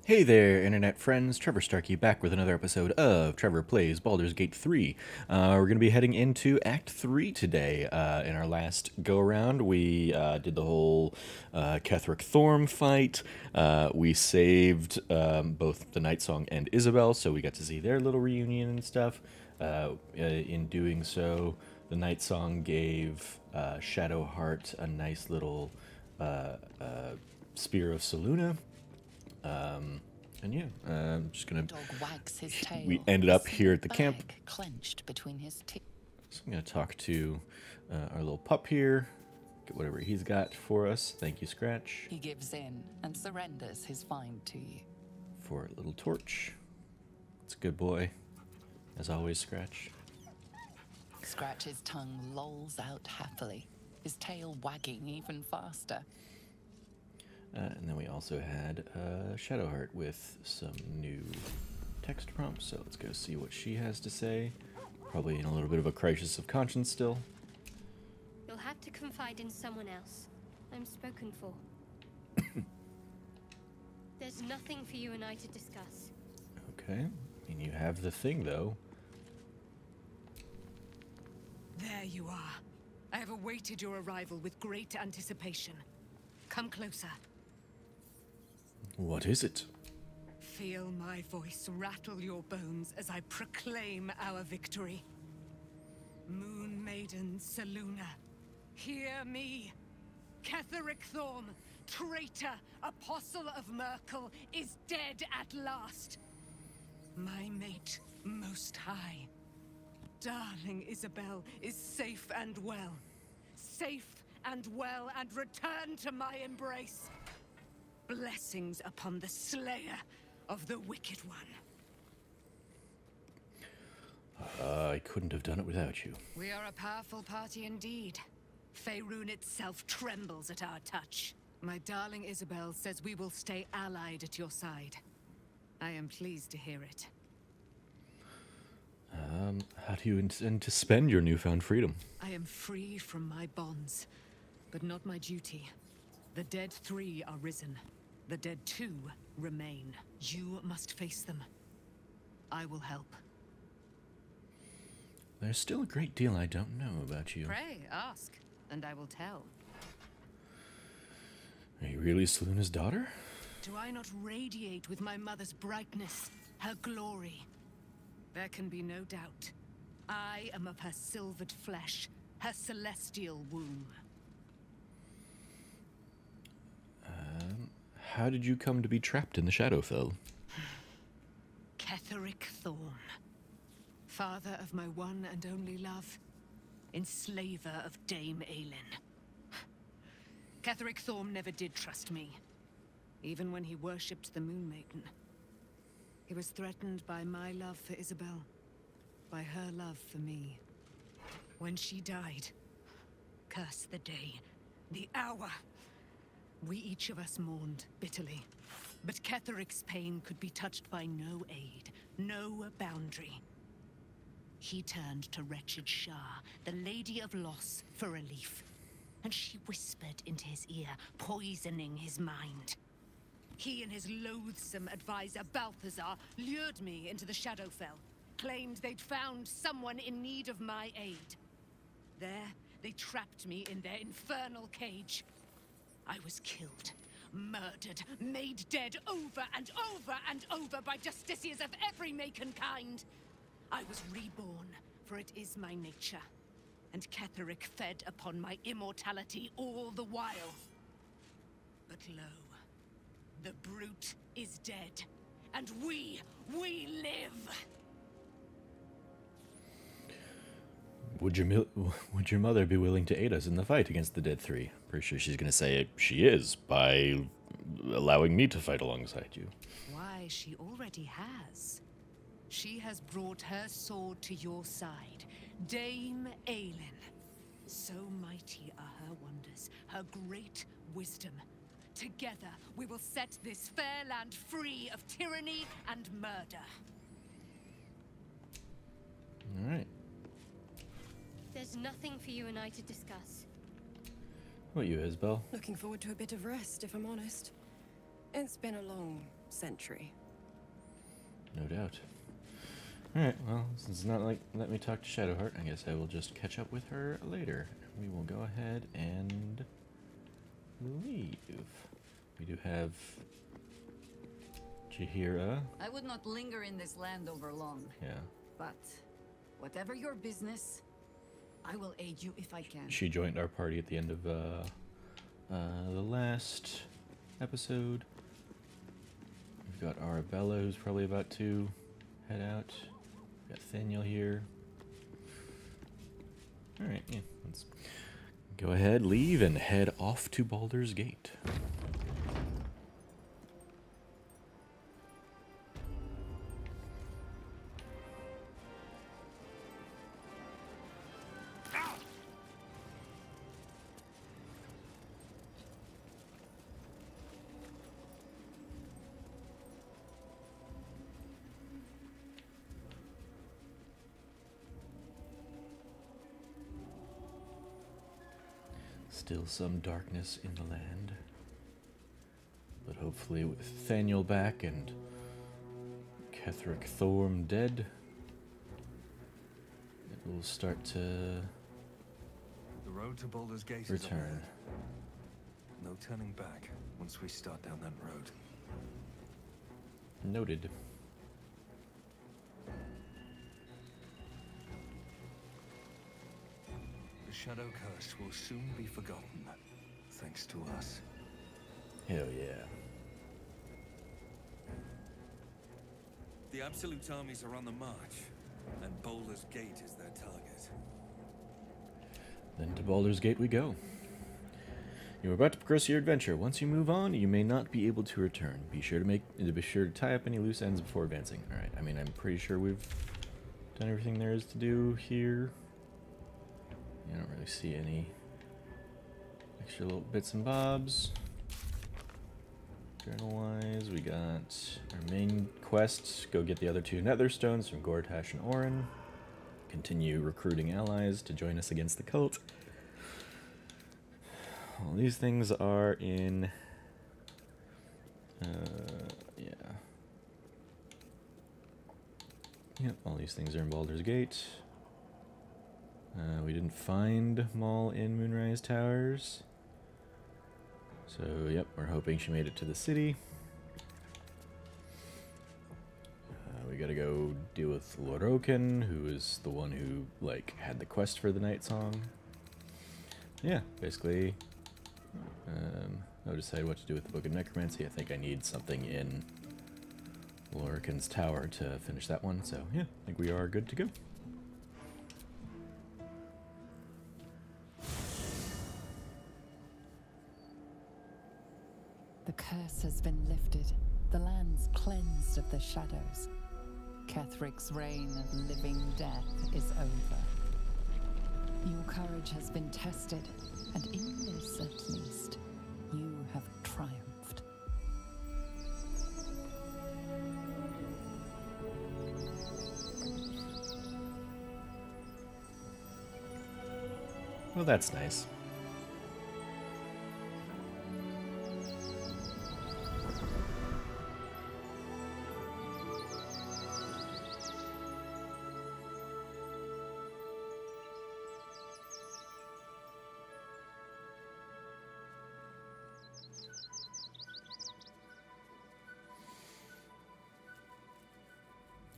Hey there, internet friends. Trevor Starkey back with another episode of Trevor Plays Baldur's Gate 3. We're going to be heading into Act 3 today. In our last go-around, we did the whole Ketheric Thorm fight. We saved both the Night Song and Isabel, so we got to see their little reunion and stuff. In doing so, the Night Song gave Shadowheart a nice little Spear of Saluna. And yeah, I'm just gonna. Dog wags his tail. We ended up here at the camp. Clenched between his teeth. So I'm gonna talk to our little pup here. Get whatever he's got for us. Thank you, Scratch. He gives in and surrenders his find to you. For a little torch. It's a good boy, as always, Scratch. Scratch's tongue lolls out happily, his tail wagging even faster. And then we also had Shadowheart with some new text prompts. So let's go see what she has to say. Probably in a little bit of a crisis of conscience still. You'll have to confide in someone else. I'm spoken for. There's nothing for you and I to discuss. Okay. And you have the thing, though. There you are. I have awaited your arrival with great anticipation. Come closer. What is it? Feel my voice rattle your bones as I proclaim our victory. Moon Maiden Saluna, hear me. Ketheric Thorm, traitor, apostle of Merkel, is dead at last. My mate, most high. Darling Isabel is safe and well. Safe and well, and return to my embrace. Blessings upon the slayer of the wicked one. I couldn't have done it without you. We are a powerful party indeed. Faerun itself trembles at our touch. My darling Isabel says we will stay allied at your side. I am pleased to hear it. How do you intend to spend your newfound freedom? I am free from my bonds, but not my duty. The dead 3 are risen. The dead 2 remain. You must face them. I will help. There's still a great deal I don't know about you. Pray, ask, and I will tell. Are you really Saluna's daughter? Do I not radiate with my mother's brightness, her glory? There can be no doubt. I am of her silvered flesh, her celestial womb. How did you come to be trapped in the Shadowfell? Ketheric Thorm, father of my one and only love, enslaver of Dame Aelin. Ketheric Thorm never did trust me, even when he worshipped the Moon Maiden. He was threatened by my love for Isabel, by her love for me. When she died, curse the day, the hour. We each of us mourned bitterly, but Ketheric's pain could be touched by no aid, no boundary. He turned to wretched Shah, the Lady of Loss, for relief, and she whispered into his ear, poisoning his mind. He and his loathsome advisor, Balthazar, lured me into the Shadowfell, claimed they'd found someone in need of my aid. There, they trapped me in their infernal cage. I was killed, murdered, made dead over and over and over by justiciars of every make and kind. I was reborn, for it is my nature, and Ketheric fed upon my immortality all the while. But lo, the brute is dead, and we live! Would your mother be willing to aid us in the fight against the Dead 3? Pretty sure she's going to say she is, by allowing me to fight alongside you. Why, she already has. She has brought her sword to your side, Dame Aelin. So mighty are her wonders, her great wisdom. Together, we will set this fair land free of tyranny and murder. All right. There's nothing for you and I to discuss. What about you, Isabel? Looking forward to a bit of rest, if I'm honest. It's been a long century. No doubt. Alright, well, since it's not like let me talk to Shadowheart, I guess I will just catch up with her later. We will go ahead and leave. We do have Jahira. I would not linger in this land over long. Yeah. But whatever your business, I will aid you if I can. She joined our party at the end of the last episode. We've got Arabella, who's probably about to head out. We've got Thaniel here. Alright, yeah, let's go ahead, leave, and head off to Baldur's Gate. Still some darkness in the land, but hopefully with Thaniel back and Ketheric Thorm dead, it will start to The road to Baldur's Gate is up return. ahead. No turning back once we start down that road. Noted. The Shadow Curse will soon be forgotten, thanks to us. Hell yeah. The Absolute armies are on the march, and Baldur's Gate is their target. Then to Baldur's Gate we go. You are about to progress your adventure. Once you move on, you may not be able to return. Be sure to tie up any loose ends before advancing. Alright, I mean, I'm pretty sure we've done everything there is to do here. I don't really see any extra little bits and bobs. Journal-wise, we got our main quest. Go get the other two Netherstones from Gortash and Orin. Continue recruiting allies to join us against the cult. All these things are in... yeah. Yep, all these things are in Baldur's Gate. We didn't find Maul in Moonrise Towers. So, yep, we're hoping she made it to the city. We gotta go deal with Lorokin, who is the one who, like, had the quest for the Night Song. Yeah, basically, I'll decide what to do with the Book of Necromancy. I think I need something in Lorokin's tower to finish that one, so yeah, I think we are good to go. The curse has been lifted. The land's cleansed of the shadows. Ketheric's reign of living death is over. Your courage has been tested, and in this at least, you have triumphed. Well, that's nice.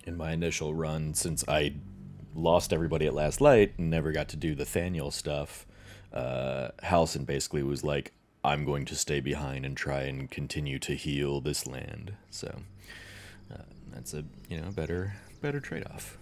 In my initial run, since I lost everybody at Last Light and never got to do the Thaniel stuff, Halsin basically was like, I'm going to stay behind and try and continue to heal this land. So that's a, you know, better trade-off.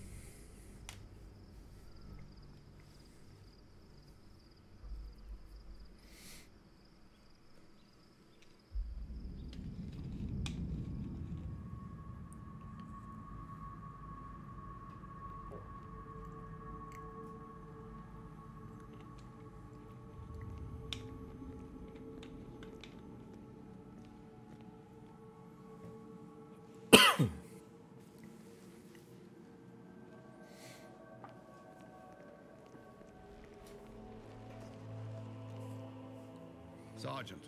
Sergeant,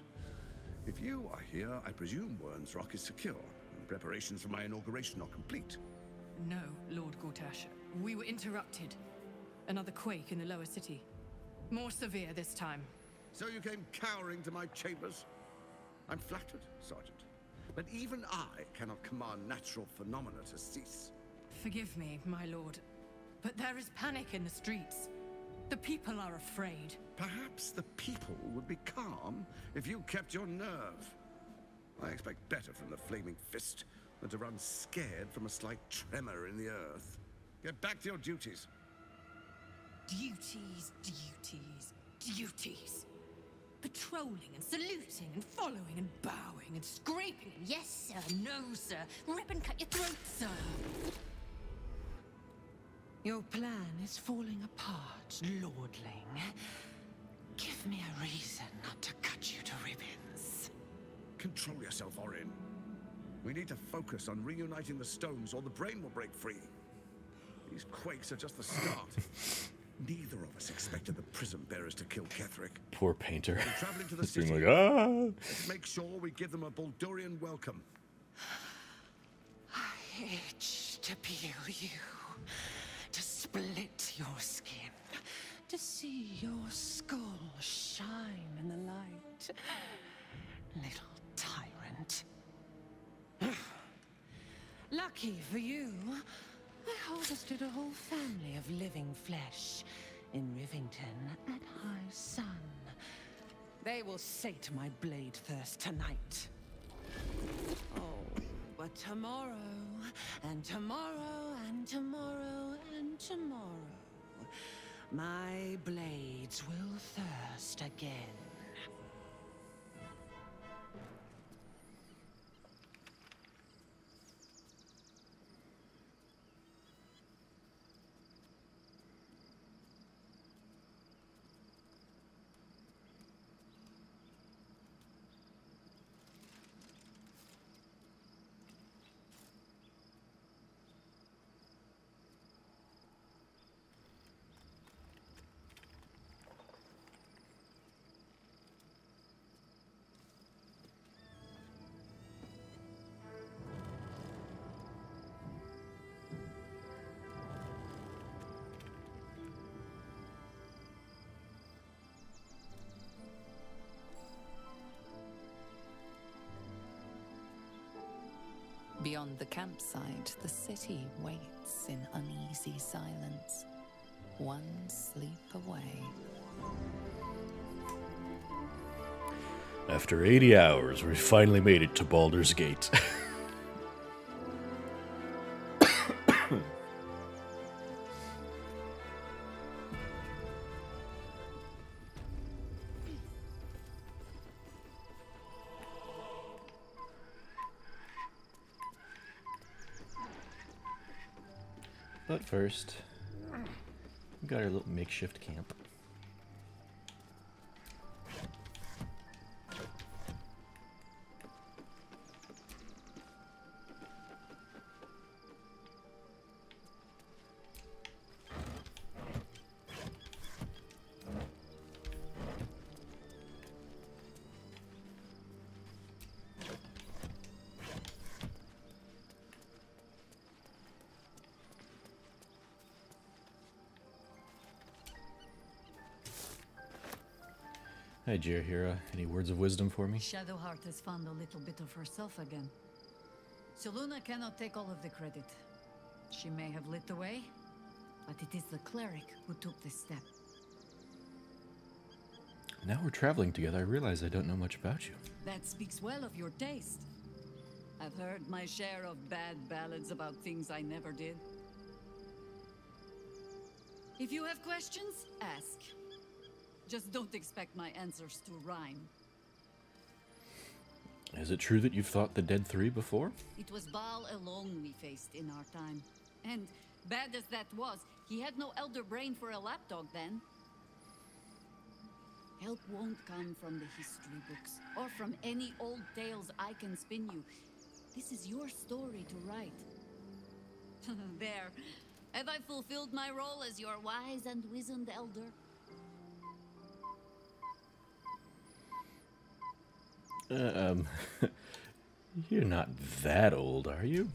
if you are here, I presume Wern's Rock is secure. Preparations for my inauguration are complete. No, Lord Gortash. We were interrupted. Another quake in the lower city. More severe this time. So you came cowering to my chambers? I'm flattered, Sergeant. But even I cannot command natural phenomena to cease. Forgive me, my lord, but there is panic in the streets. The people are afraid. Perhaps the people would be calm if you kept your nerve. I expect better from the Flaming Fist than to run scared from a slight tremor in the earth. Get back to your duties. Duties, duties, duties. Patrolling and saluting and following and bowing and scraping and yes sir, no sir, rip and cut your throat, sir. Your plan is falling apart, lordling. Give me a reason not to cut you to ribbons. Control yourself, Orin. We need to focus on reuniting the stones or the brain will break free. These quakes are just the start. Neither of us expected the prism bearers to kill Ketheric. Poor painter. We're traveling to the Just being city. like, ah. Let's make sure we give them a Baldurian welcome. I itch to peel you, to split your skin, to see your skull shine in the light. Little tyrant. Lucky for you, I harvested a whole family of living flesh in Rivington at high sun. They will sate my blade thirst tonight. Oh, but tomorrow, and tomorrow, and tomorrow, and tomorrow, my blades will thirst again. Beyond the campsite, the city waits in uneasy silence, one sleep away. After 80 hours, we finally made it to Baldur's Gate. But first, we got our little makeshift camp. Hi, Jirahira. Any words of wisdom for me? Shadowheart has found a little bit of herself again. Selûne cannot take all of the credit. She may have lit the way, but it is the cleric who took this step. Now we're traveling together, I realize I don't know much about you. That speaks well of your taste. I've heard my share of bad ballads about things I never did. If you have questions, ask. Just don't expect my answers to rhyme. Is it true that you've fought the Dead Three before? It was Baal alone we faced in our time. And bad as that was, he had no elder brain for a lapdog then. Help won't come from the history books, or from any old tales I can spin you. This is your story to write. There. Have I fulfilled my role as your wise and wizened elder? You're not that old, are you?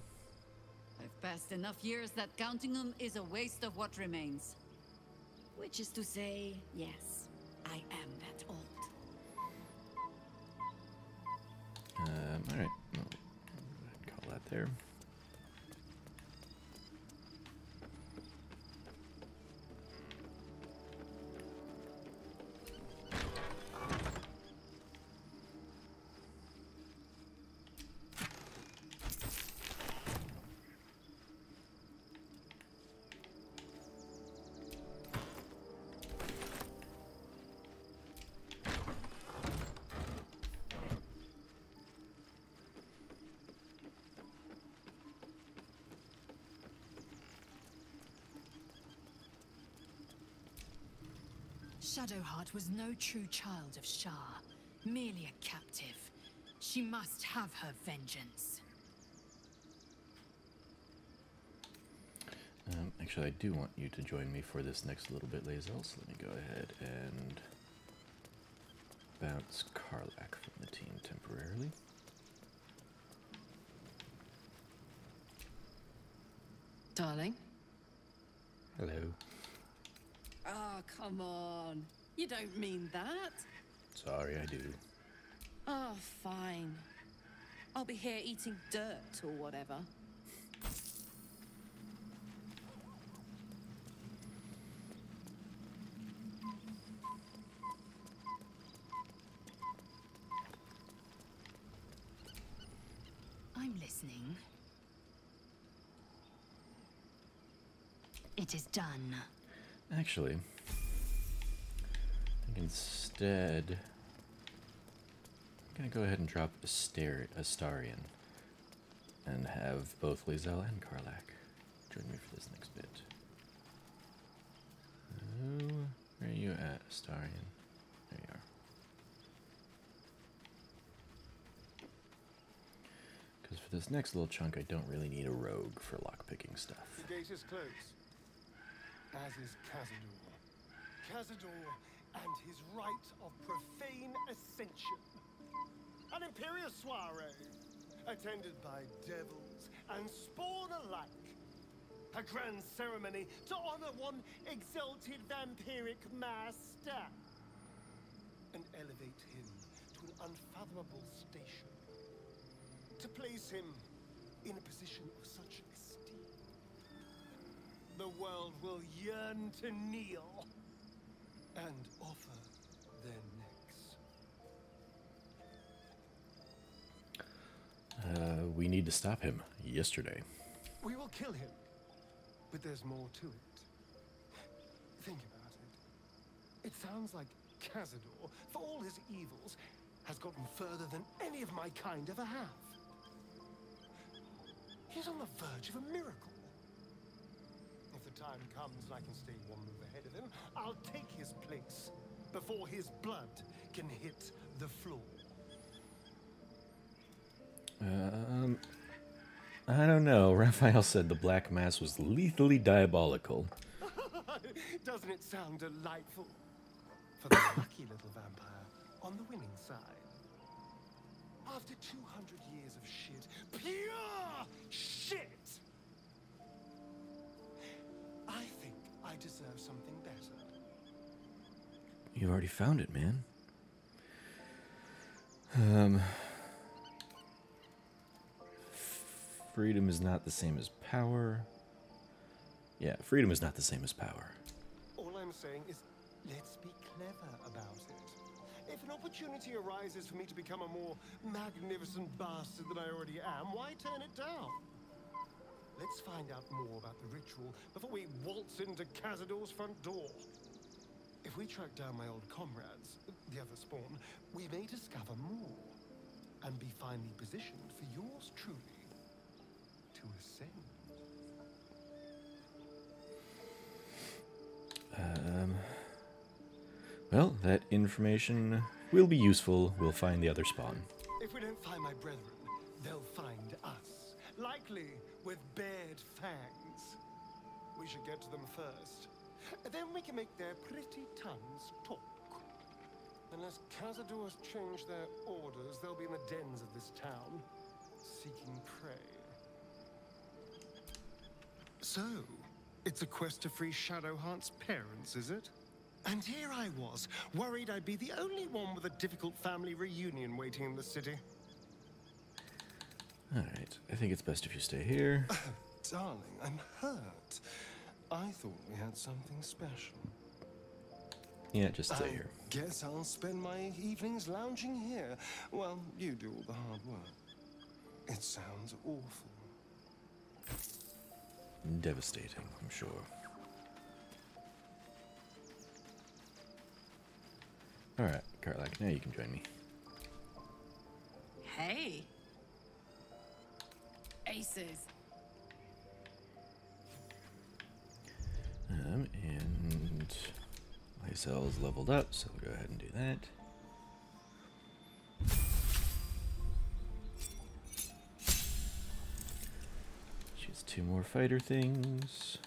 I've passed enough years that counting them is a waste of what remains. Which is to say, yes, I am that old. Alright. Well, call that there. Shadowheart was no true child of Shah, merely a captive. She must have her vengeance. Actually, I do want you to join me for this next little bit, Lae'zel, so let me go ahead and bounce Karlach from the team temporarily. Darling? Hello. Oh, come on. You don't mean that. Sorry, I do. Oh, fine. I'll be here eating dirt or whatever. I'm listening. It is done. Actually, I think instead, I'm going to go ahead and drop Astarion and have both Lae'zel and Karlach join me for this next bit. Oh, where are you at, Astarion? There you are. Because for this next little chunk, I don't really need a rogue for lockpicking stuff. The gate is closed, as is Cazador. Cazador and his rite of profane ascension. An imperial soiree, attended by devils and spawn alike. A grand ceremony to honor one exalted vampiric master. And elevate him to an unfathomable station. To place him in a position of such esteem. The world will yearn to kneel and offer their necks. We need to stop him yesterday. We will kill him, but there's more to it. Think about it. It sounds like Cazador, for all his evils, has gotten further than any of my kind ever have. He's on the verge of a miracle. If the time comes and I can stay one move ahead of him, I'll take his place before his blood can hit the floor. I don't know. Raphael said the Black Mass was lethally diabolical. Doesn't it sound delightful? For the lucky little vampire on the winning side. After 200 years of shit, pure shit! I think I deserve something better. You already found it, man. Freedom is not the same as power. Yeah, freedom is not the same as power. All I'm saying is, let's be clever about it. If an opportunity arises for me to become a more magnificent bastard than I already am, why turn it down? Let's find out more about the ritual before we waltz into Cazador's front door. If we track down my old comrades, the other spawn, we may discover more and be finally positioned for yours truly to ascend. Well, that information will be useful. We'll find the other spawn. If we don't find my brethren, they'll find us. Likely with bared fangs. We should get to them first. Then we can make their pretty tongues talk. Unless Cazador has changed their orders, they'll be in the dens of this town. seeking prey. So, it's a quest to free Shadowheart's parents, is it? And here I was, worried I'd be the only one with a difficult family reunion waiting in the city. Alright, I think it's best if you stay here. Darling, I'm hurt. I thought we had something special. Yeah, just stay here. Guess I'll spend my evenings lounging here. Well, you do all the hard work. It sounds awful. Devastating, I'm sure. Alright, Karlak, now you can join me. Hey. Aces. And Lysel's leveled up, so we'll go ahead and do that. She has 2 more fighter things.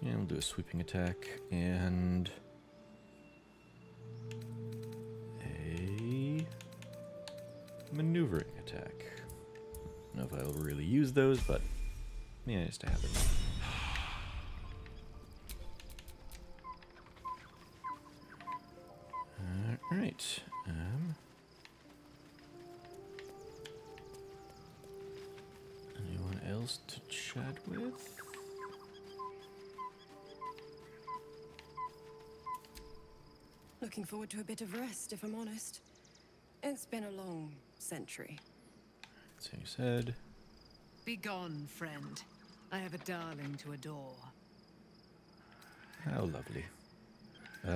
Yeah, we'll do a sweeping attack and a maneuvering attack. I don't know if I'll really use those, but yeah, just to have them. Alright. Anyone else to chat with? Looking forward to a bit of rest, if I'm honest. It's been a long century. So you said. Be gone, friend. I have a darling to adore. How lovely.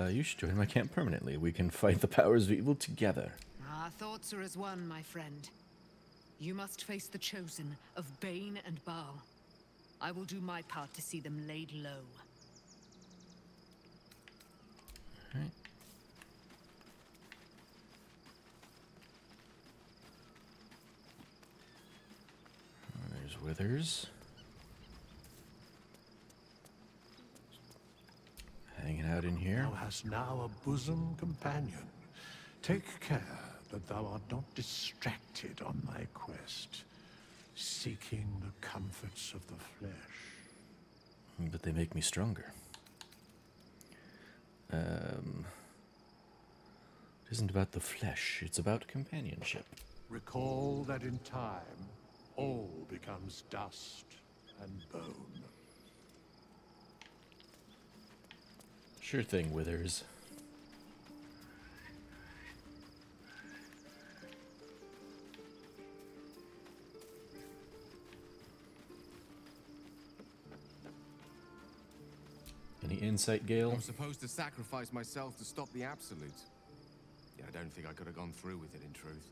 You should join my camp permanently. We can fight the powers of evil together. Our thoughts are as one, my friend. You must face the chosen of Bane and Baal. I will do my part to see them laid low. Alright. There's Withers. Hanging out in here. Thou hast now a bosom companion. Take care that thou art not distracted on thy quest, seeking the comforts of the flesh. But they make me stronger. It isn't about the flesh, it's about companionship. Recall that in time, all becomes dust and bone. Sure thing, Withers. Any insight, Gale? I'm supposed to sacrifice myself to stop the Absolute. Yeah, I don't think I could have gone through with it, in truth.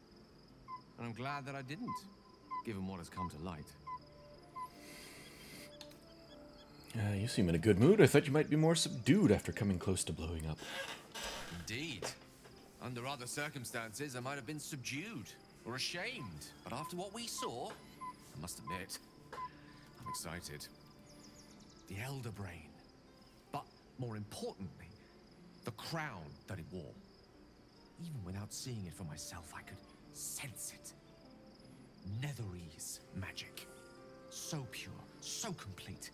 And I'm glad that I didn't, given what has come to light. You seem in a good mood. I thought you might be more subdued after coming close to blowing up. Indeed. Under other circumstances, I might have been subdued or ashamed. But after what we saw, I must admit, I'm excited. The Elder Brain. But more importantly, the crown that it wore. Even without seeing it for myself, I could sense it. Netherese magic. So pure, so complete.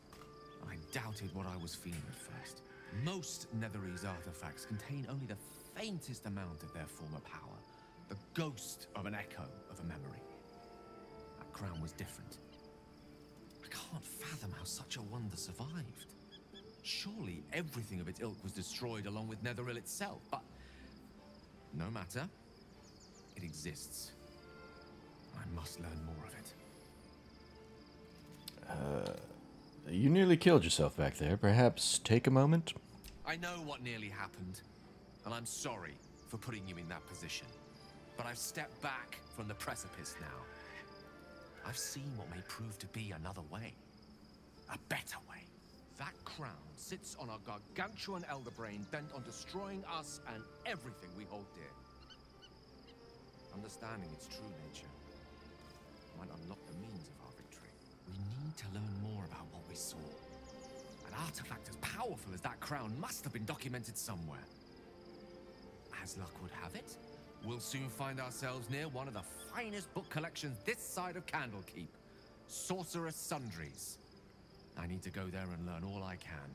I doubted what I was feeling at first. Most Netherese artifacts contain only the faintest amount of their former power. The ghost of an echo of a memory. That crown was different. I can't fathom how such a wonder survived. Surely everything of its ilk was destroyed along with Netheril itself, but no matter. It exists. I must learn more of it. You nearly killed yourself back there. Perhaps take a moment? I know what nearly happened, and I'm sorry for putting you in that position. But I've stepped back from the precipice now. I've seen what may prove to be another way. A better way. That crown sits on a gargantuan elder brain bent on destroying us and everything we hold dear. Understanding its true nature might unlock the means of our victory. We need need to learn more about what we saw. An artifact as powerful as that crown must have been documented somewhere. As luck would have it, we'll soon find ourselves near one of the finest book collections this side of Candlekeep. Sorcerer's Sundries. I need to go there and learn all I can.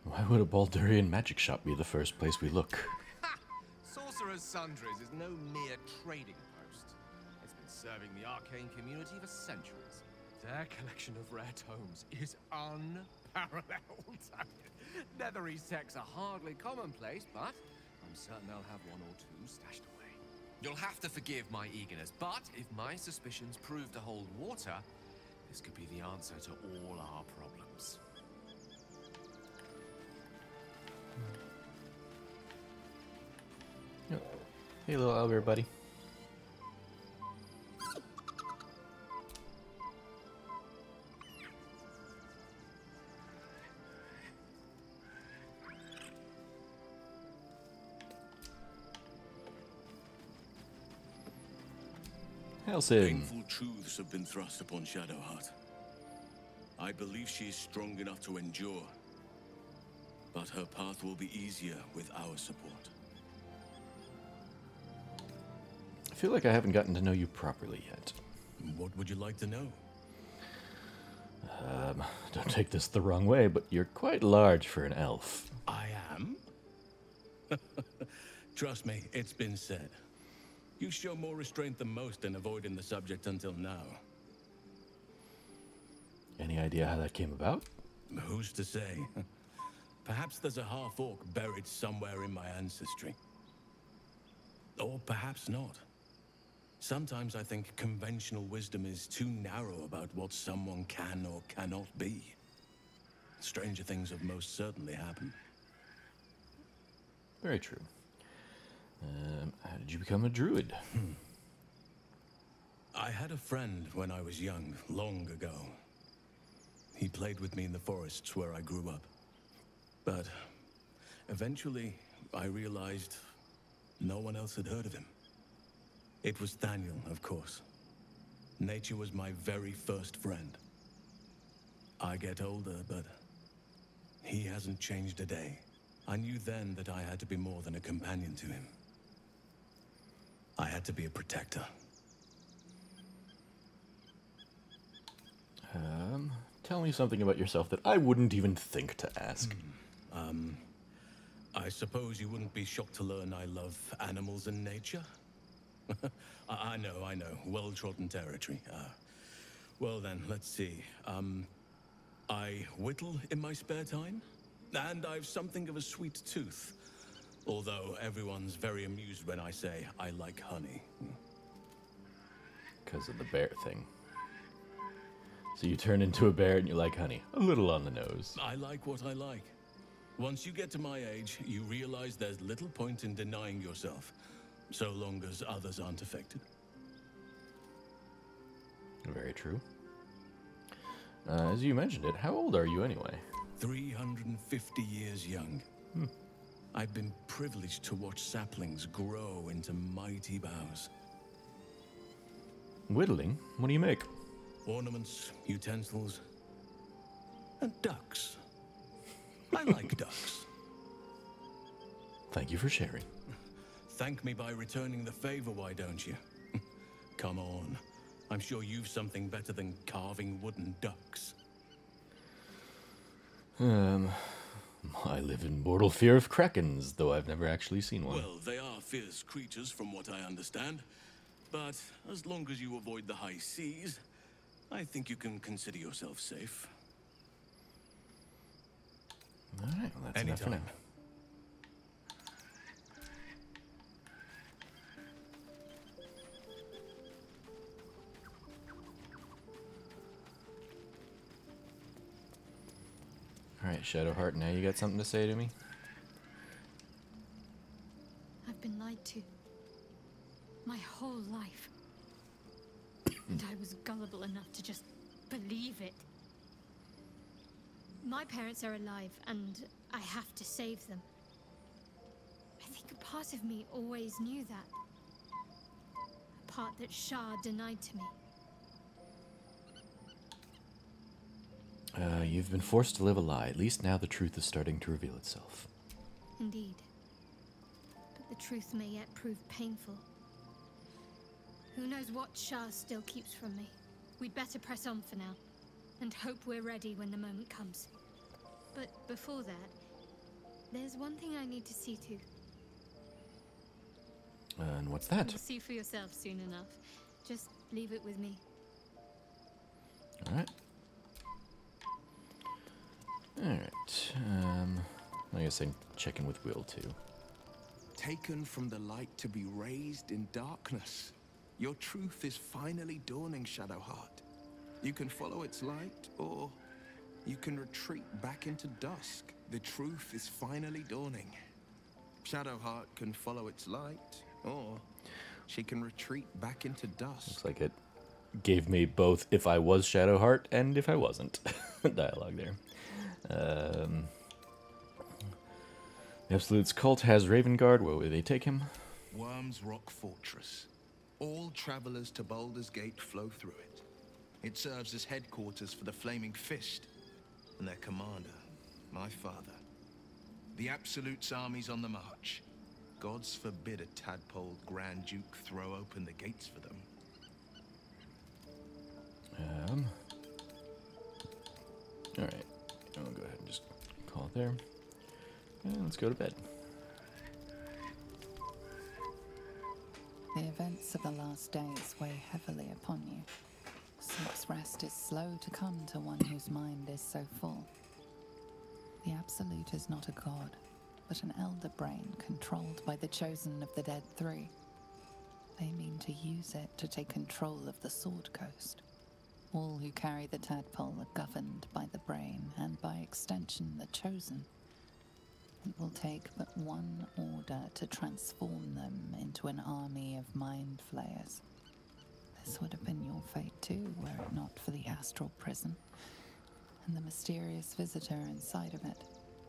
Why would a Baldurian magic shop be the first place we look? Ha! Sorcerer's Sundries is no mere trading post. It's been serving the arcane community for centuries. Their collection of rare tomes is unparalleled. Netherese texts are hardly commonplace, but I'm certain they'll have one or two stashed away. You'll have to forgive my eagerness, but if my suspicions prove to hold water, this could be the answer to all our problems. Hey, little owlbear buddy. Halcyon. Painful truths have been thrust upon Shadowheart. I believe she is strong enough to endure, but her path will be easier with our support. I feel like I haven't gotten to know you properly yet. What would you like to know? Don't take this the wrong way, but you're quite large for an elf. I am? Trust me, it's been said. You show more restraint than most in avoiding the subject until now. Any idea how that came about? Who's to say? Perhaps there's a half-orc buried somewhere in my ancestry. Or perhaps not. Sometimes I think conventional wisdom is too narrow about what someone can or cannot be. Stranger things have most certainly happened. Very true. How did you become a druid? I had a friend when I was young, long ago. He played with me in the forests where I grew up. But eventually, I realized no one else had heard of him. It was Daniel, of course. Nature was my very first friend. I get older, but he hasn't changed a day. I knew then that I had to be more than a companion to him. I had to be a protector. Tell me something about yourself that I wouldn't even think to ask. I suppose you wouldn't be shocked to learn I love animals and nature? I know. Well-trodden territory. Well then, let's see. I whittle in my spare time, and I've something of a sweet tooth. Although everyone's very amused when I say I like honey. Because of the bear thing. So you turn into a bear and you like honey. A little on the nose. I like what I like. Once you get to my age, you realize there's little point in denying yourself, so long as others aren't affected. Very true. As you mentioned it, how old are you anyway? 350 years young. I've been privileged to watch saplings grow into mighty boughs. Whittling? What do you make? Ornaments, utensils, and ducks. I like ducks. Thank you for sharing. Thank me by returning the favor, why don't you? Come on. I'm sure you've something better than carving wooden ducks. I live in mortal fear of krakens, though I've never actually seen one. Well, they are fierce creatures from what I understand. But as long as you avoid the high seas, I think you can consider yourself safe. Alright, well that's enough for now. Alright, Shadowheart, now you got something to say to me? I've been lied to. My whole life. And I was gullible enough to just believe it. My parents are alive, and I have to save them. I think a part of me always knew that. part that Shah denied to me. You've been forced to live a lie. At least now the truth is starting to reveal itself. Indeed. But the truth may yet prove painful. Who knows what Shah still keeps from me? We'd better press on for now, and hope we're ready when the moment comes. But before that, there's one thing I need to see to. And what's that? You'll see for yourself soon enough. Just leave it with me. Alright. Alright. I guess I can check in with Will too. Taken from the light to be raised in darkness. Your truth is finally dawning, Shadowheart. You can follow its light, or you can retreat back into dusk. The truth is finally dawning. Shadowheart can follow its light, or she can retreat back into dusk. Looks like it gave me both if I was Shadowheart and if I wasn't. Dialogue there. The Absolute's cult has Ravengard. Where will they take him? Worm's Rock Fortress. All travelers to Baldur's Gate flow through it. It serves as headquarters for the Flaming Fist and their commander, my father. The Absolute's army's on the march. Gods forbid a tadpole Grand Duke throw open the gates for them. Alright. I'll go ahead and just call it there. And let's go to bed. The events of the last days weigh heavily upon you. Sleep's rest is slow to come to one whose mind is so full. The Absolute is not a god, but an elder brain controlled by the chosen of the Dead Three. They mean to use it to take control of the Sword Coast. All who carry the tadpole are governed by the brain, and by extension the chosen. It will take but one order to transform them into an army of mind flayers. This would have been your fate too, were it not for the Astral Prism, and the mysterious visitor inside of it.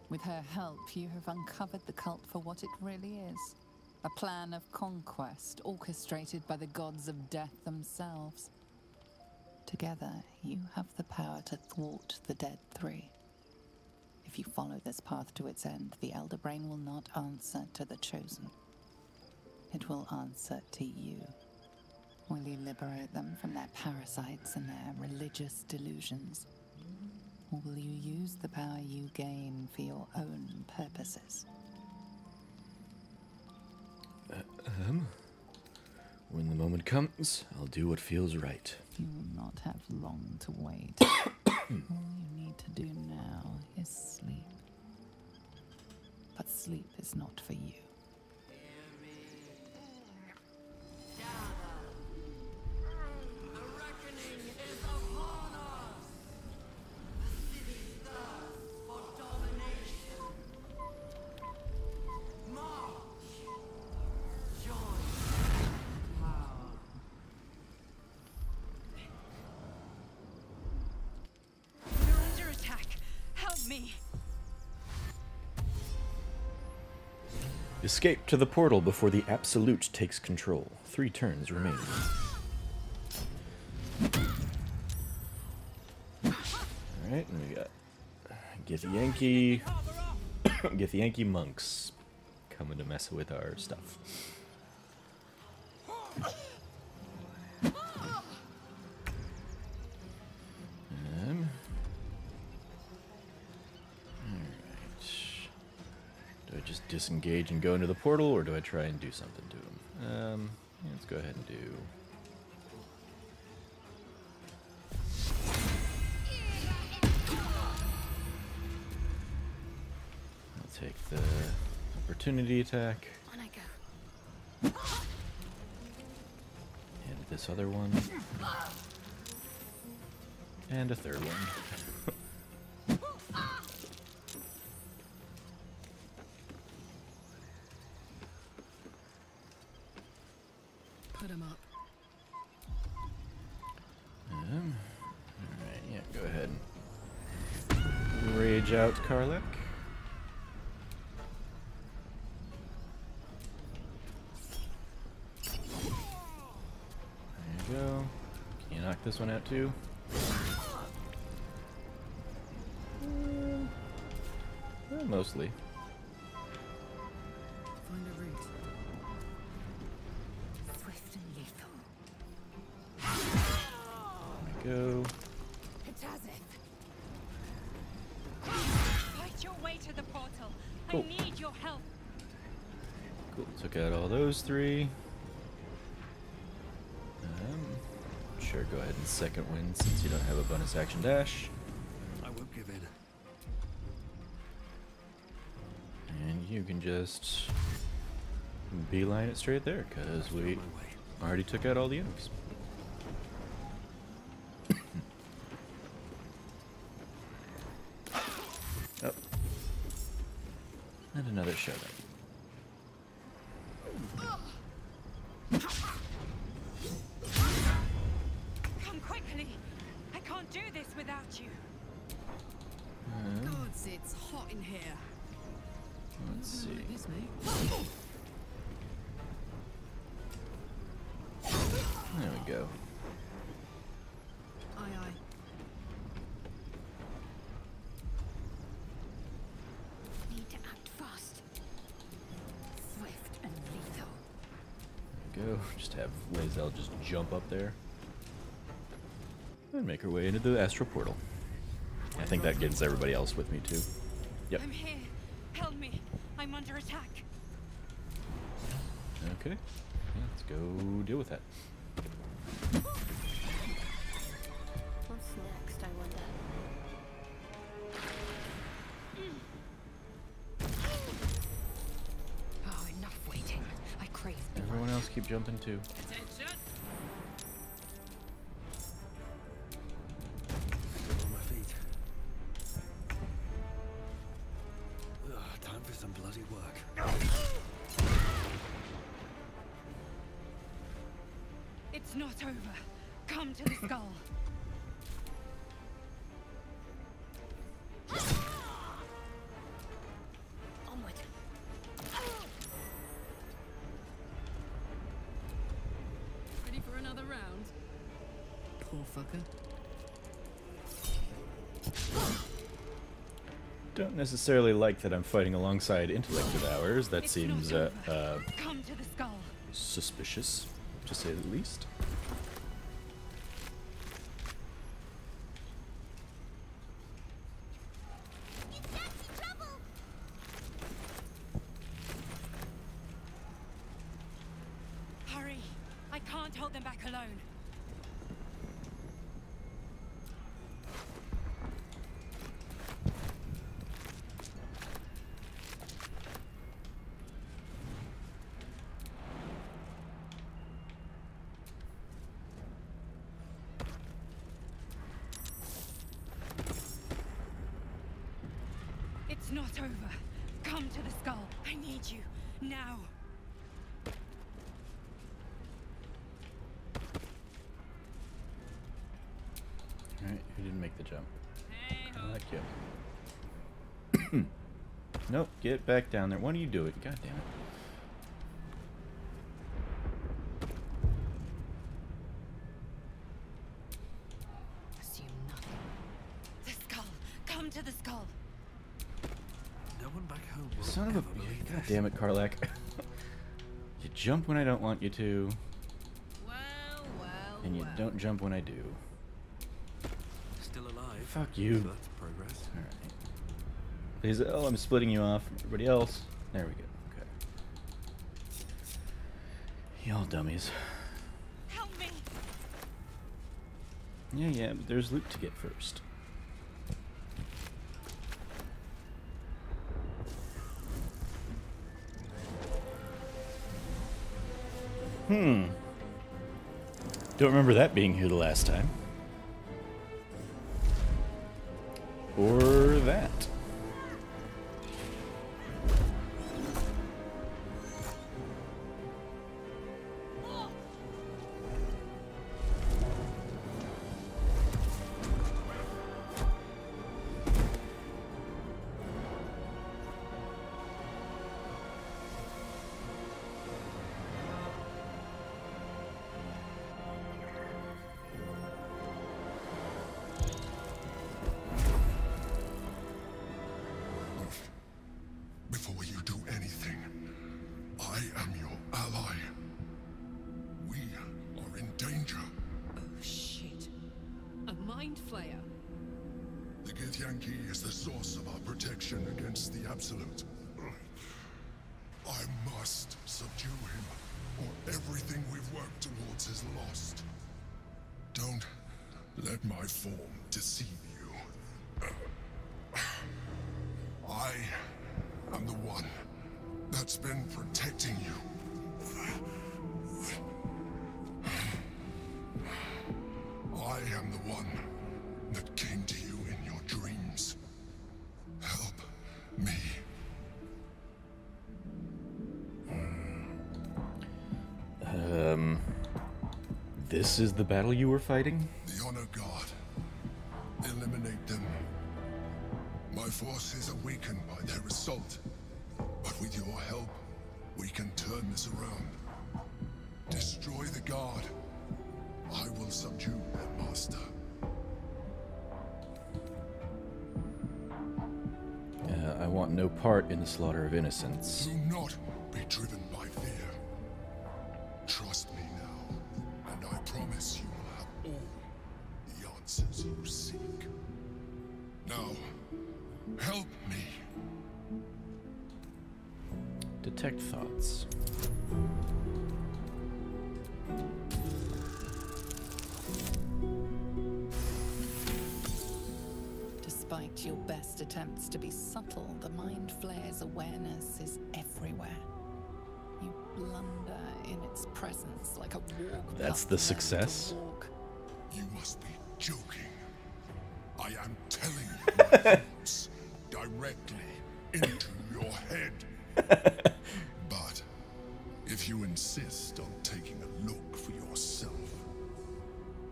With her help, you have uncovered the cult for what it really is. A plan of conquest orchestrated by the gods of death themselves. Together, you have the power to thwart the Dead Three. If you follow this path to its end, the Elder Brain will not answer to the Chosen. It will answer to you. Will you liberate them from their parasites and their religious delusions? Or will you use the power you gain for your own purposes? When the moment comes, I'll do what feels right. You will not have long to wait. All you need to do now is sleep. But sleep is not for you. Escape to the portal before the Absolute takes control. 3 turns remain. Alright, and we got Githyanki Githyanki monks coming to mess with our stuff. Do I just disengage and go into the portal, or do I try and do something to him? Yeah, let's go ahead and do... I'll take the opportunity attack. On I go. And this other one. And a third one. Put him up. Alright, yeah, go ahead. Rage out Karlek. You knock this one out too? Well, mostly. Find a route. Swift and lethal. There we go. It's as if. Fight your way to the portal. Cool. I need your help. Cool. Took out all those three. Sure, go ahead and second wind since you don't have a bonus action dash. I won't give in. And you can just beeline it straight there, because we already took out all the enemies. Oh. And another showdown. Come quickly. I can't do this without you. Gods, it's hot in here. Let's see. This, mate. There we go. Aye, aye. Need to act fast. Swift and lethal. There we go. Just have Lae'zel just jump up there. And make her way into the astral portal. I think that gets everybody else with me too. Yep. I'm here. Help me. I'm under attack. Okay. Yeah, let's go deal with that. What's next, I wonder? Oh, enough waiting. I crave blood. Everyone else keep jumping too. Attention! On my feet. Ugh, time for some bloody work. It's not over. Come to the skull. Onward. Ready for another round? Poor fucker. Don't necessarily like that I'm fighting alongside intellect devours. That It's seems not over. Come to the skull. suspicious, to say the least. Hurry. I can't hold them back alone. It's not over. Come to the skull. I need you. Now. Alright, who didn't make the jump? I like you. Nope, get back down there. Why don't you do it? God damn it. Assume nothing. The skull. Come to the skull. No one back home will Son of a... ever believe God this. damn it, Karlak. You jump when I don't want you to, Well, well, and you don't jump when I do. Still alive. Fuck you. So that's progress. Alright. Please, oh, I'm splitting you off from everybody else. There we go. Okay. Y'all dummies. Help me. Yeah, but there's loot to get first. Don't remember that being here the last time. Or that. Yankee is the source of our protection against the Absolute. I must subdue him, or everything we've worked towards is lost. Don't let my form deceive you. I am the one that's been protecting you. I am the one that came to you in your dreams. Help me. This is the battle you were fighting? The Honor God. Eliminate them. My forces are weakened by their assault. But with your help, we can turn this around. Destroy the Guard. I will subdue their master. I want no part in the slaughter of innocents. Do not be driven by fear. Trust me now, and I promise you will have all the answers you seek. Now, help me. Detect thoughts. Despite your best attempts to be subtle, the Mind Flayer's awareness is everywhere. You blunder in its presence like a walk. That's the success? You must be joking. I am telling you my thoughts directly into your head. But if you insist on taking a look for yourself,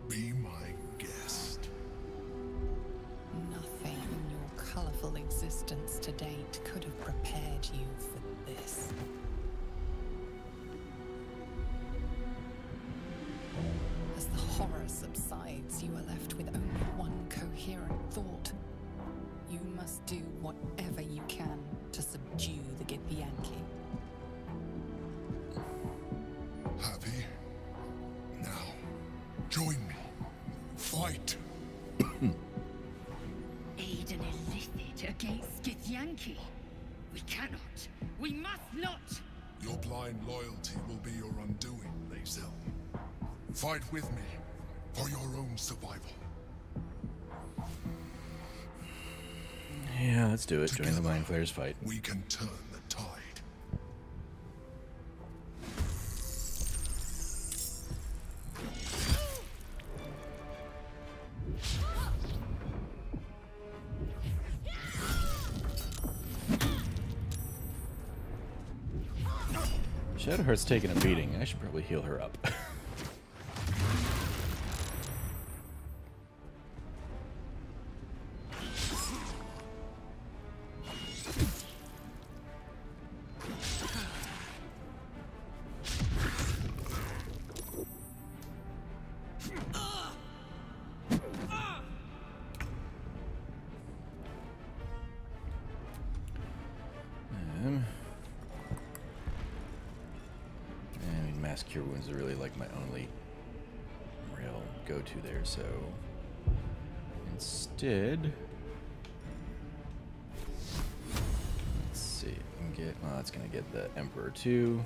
be my guest. Nothing in your colorful existence to date could have prepared you for this. As the horror subsides, you are left with only one coherent thought. You must do whatever you can to subdue the Githyanki. Happy? Now, join me. Fight. Aid an illithid against Githyanki. We cannot. We must not. Your blind loyalty will be your undoing, Lae'zel. Fight with me for your own survival. Yeah, let's do it. Together, Join the Mind Flayers fight. We can turn the tide. Shadowheart's taking a beating. I should probably heal her up. Cure wounds are really like my only real go-to there, so instead, let's see, I can get, well, it's gonna get the Emperor too.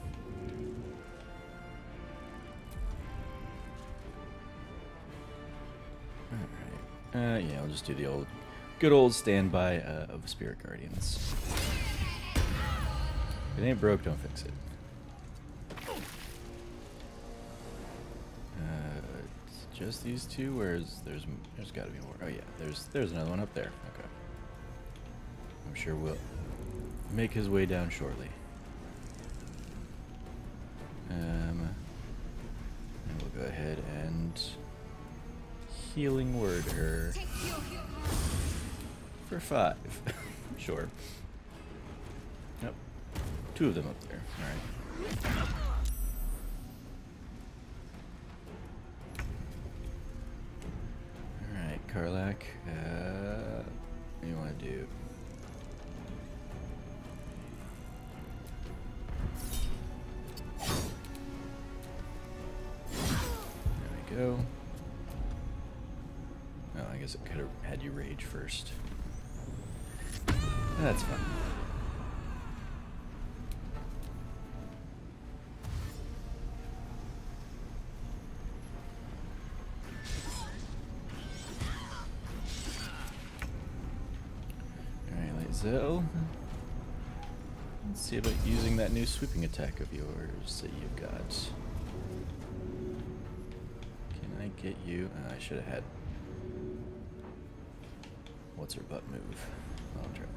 Alright, yeah, I'll just do the old, good old standby of Spirit Guardians. If it ain't broke, don't fix it. Just these two? Where's there's got to be more. Oh yeah, there's another one up there. Okay. I'm sure we'll make his way down shortly. And we'll go ahead and healing word her for 5. Sure. Yep. 2 of them up there. All right. Karlach, what do you want to do? There we go. Oh, I guess it could have had you rage first. That's fun. Alright, Lae'zel. Let's see about using that new sweeping attack of yours that you've got. Can I get you? I should have had. What's her butt move? Well, I'll try it.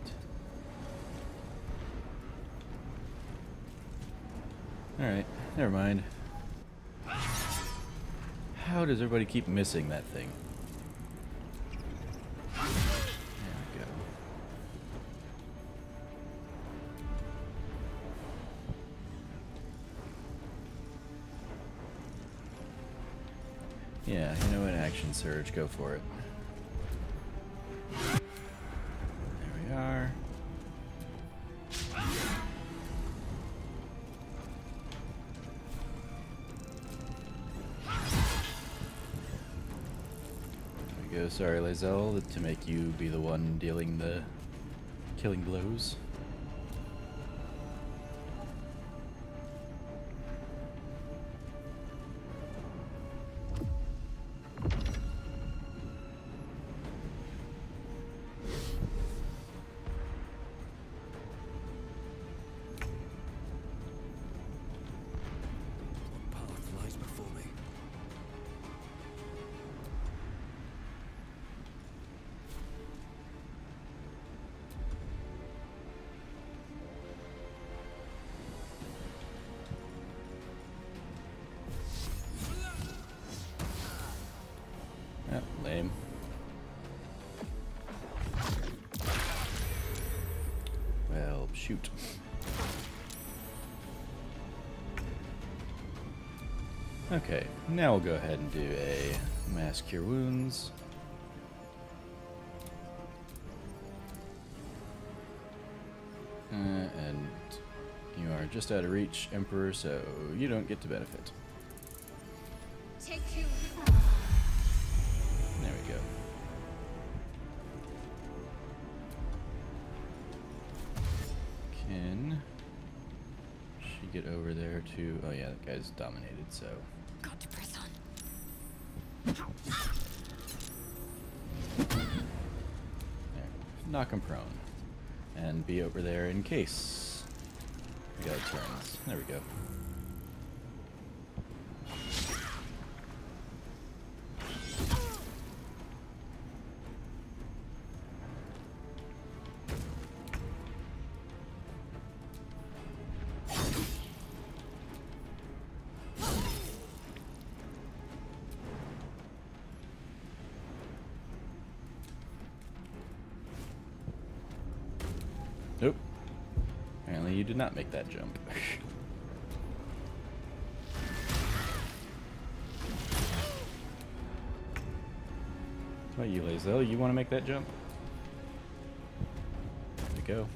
Alright, never mind. How does everybody keep missing that thing? There we go. Yeah, you know what? Action surge, go for it. There we are. There we go. Sorry, Lae'zel, to make you be the one dealing the killing blows. Lame. Well, shoot. Okay, now we'll go ahead and do a mass cure wounds. And you are just out of reach, Emperor, so you don't get to benefit. Take you. There we go. Can she get over there too? Oh yeah, that guy's dominated, so. Got to press on. There. Knock him prone. And be over there in case we got turns. There we go. Nope. Apparently you did not make that jump. What about you, Lae'zel? You want to make that jump? There we go.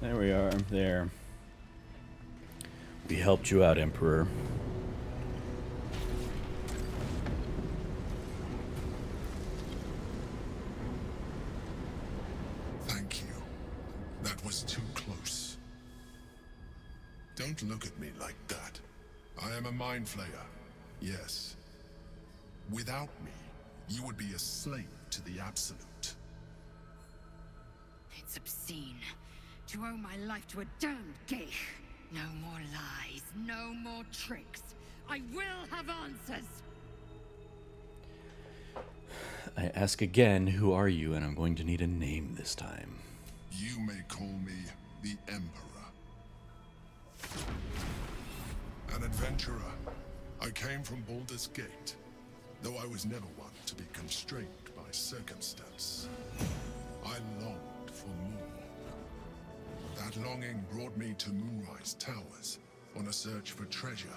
There we are. There. We helped you out, Emperor. Don't look at me like that. I am a mind flayer, yes. Without me, you would be a slave to the Absolute. It's obscene to owe my life to a damned geich. No more lies, no more tricks. I will have answers. I ask again, who are you? And I'm going to need a name this time. You may call me the Emperor. An adventurer. I came from Baldur's Gate, though I was never one to be constrained by circumstance. I longed for more. That longing brought me to Moonrise Towers on a search for treasure.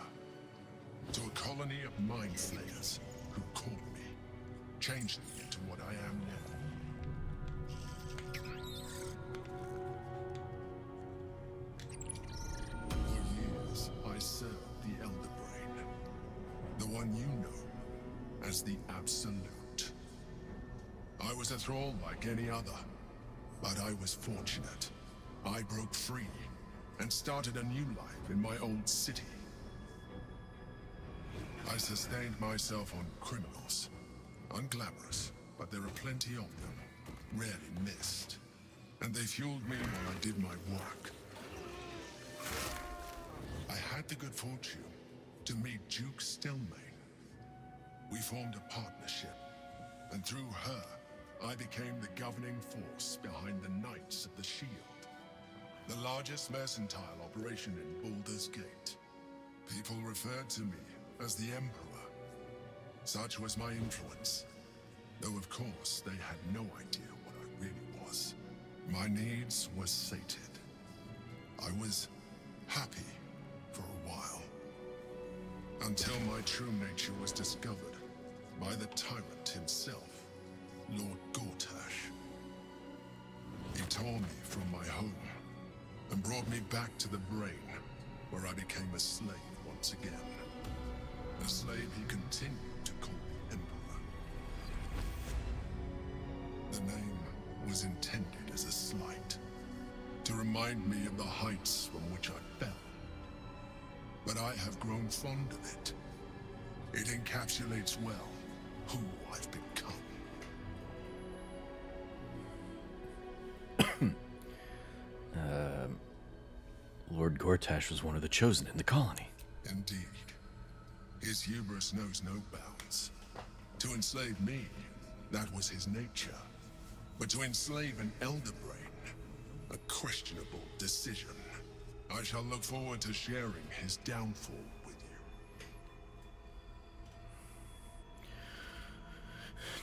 To a colony of mind flayers who caught me, changed me into what I am now. For years, I served the Elder Brain, the one you know as the Absolute. I was a thrall like any other, but I was fortunate. I broke free and started a new life in my old city. I sustained myself on criminals. Unglamorous, but there are plenty of them, rarely missed. And they fueled me while I did my work. I had the good fortune to meet Duke Stelmane. We formed a partnership, and through her, I became the governing force behind the Knights of the Shield, the largest mercantile operation in Baldur's Gate. People referred to me as the Emperor. Such was my influence, though of course they had no idea what I really was. My needs were sated. I was happy for a while, until my true nature was discovered by the tyrant himself, Lord Gortash. He tore me from my home and brought me back to the Brain, where I became a slave once again. A slave he continued to call the Emperor. The name was intended as a slight, to remind me of the heights from which I fell. But I have grown fond of it. It encapsulates well who I've become. Lord Gortash was one of the chosen in the colony. Indeed. His hubris knows no bounds. To enslave me, that was his nature. But to enslave an Elder Brain, a questionable decision. I shall look forward to sharing his downfall with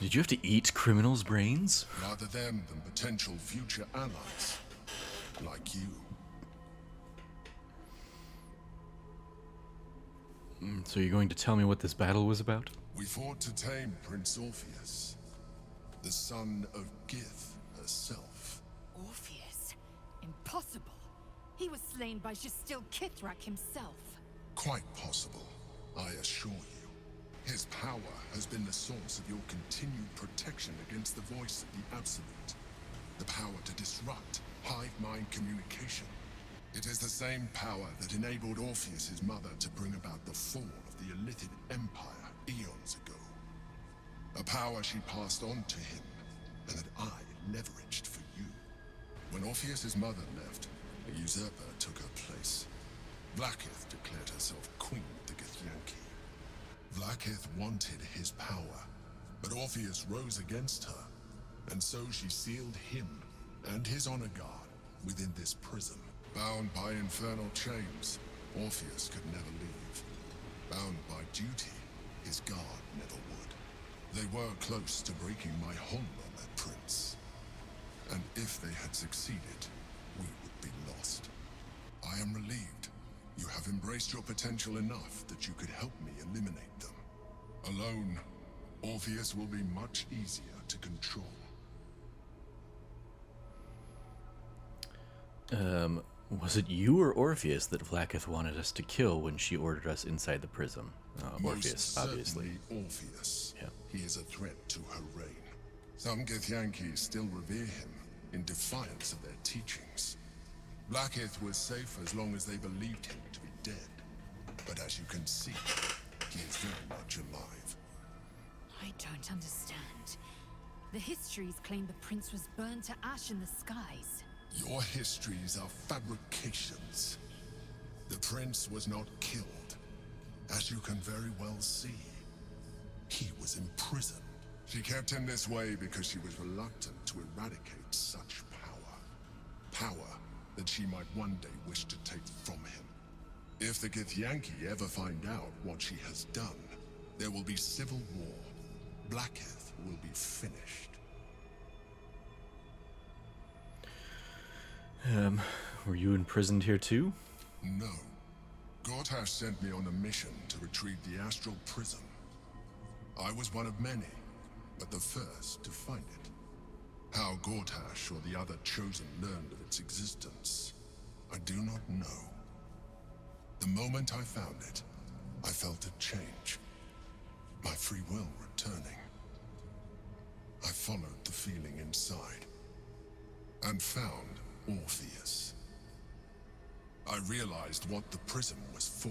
you. Did you have to eat criminals' brains? Rather them than potential future allies, like you. So you're going to tell me what this battle was about? We fought to tame Prince Orpheus, the son of Gith herself. Orpheus? Impossible. He was slain by Justil Kithrak himself. Quite possible, I assure you. His power has been the source of your continued protection against the voice of the Absolute. The power to disrupt hive mind communication. It is the same power that enabled Orpheus's mother to bring about the fall of the Illithid Empire eons ago. A power she passed on to him, and that I leveraged for you. When Orpheus's mother left, a usurper took her place. Vlaakith declared herself queen of the Githyanki. Vlaakith wanted his power, but Orpheus rose against her, and so she sealed him and his honor guard within this prison. Bound by infernal chains, Orpheus could never leave. Bound by duty, his guard never would. They were close to breaking my hold on that prince. And if they had succeeded, we would be lost. I am relieved. You have embraced your potential enough that you could help me eliminate them. Alone, Orpheus will be much easier to control. Was it you or Orpheus that Vlaakith wanted us to kill when she ordered us inside the prism? Orpheus, obviously. Orpheus. Yeah. He is a threat to her reign. Some Githyanki still revere him in defiance of their teachings. Vlaakith was safe as long as they believed him to be dead. But as you can see, he is very much alive. I don't understand. The histories claim the prince was burned to ash in the skies. Your histories are fabrications. The prince was not killed. As you can very well see, he was imprisoned. She kept him this way because she was reluctant to eradicate such power. Power that she might one day wish to take from him. If the Githyanki ever find out what she has done, there will be civil war. Vlaakith will be finished. Were you imprisoned here too? No. Gortash sent me on a mission to retrieve the Astral Prism. I was one of many, but the first to find it. How Gortash or the other chosen learned of its existence, I do not know. The moment I found it, I felt a change. My free will returning. I followed the feeling inside and found Orpheus. I realized what the prism was for.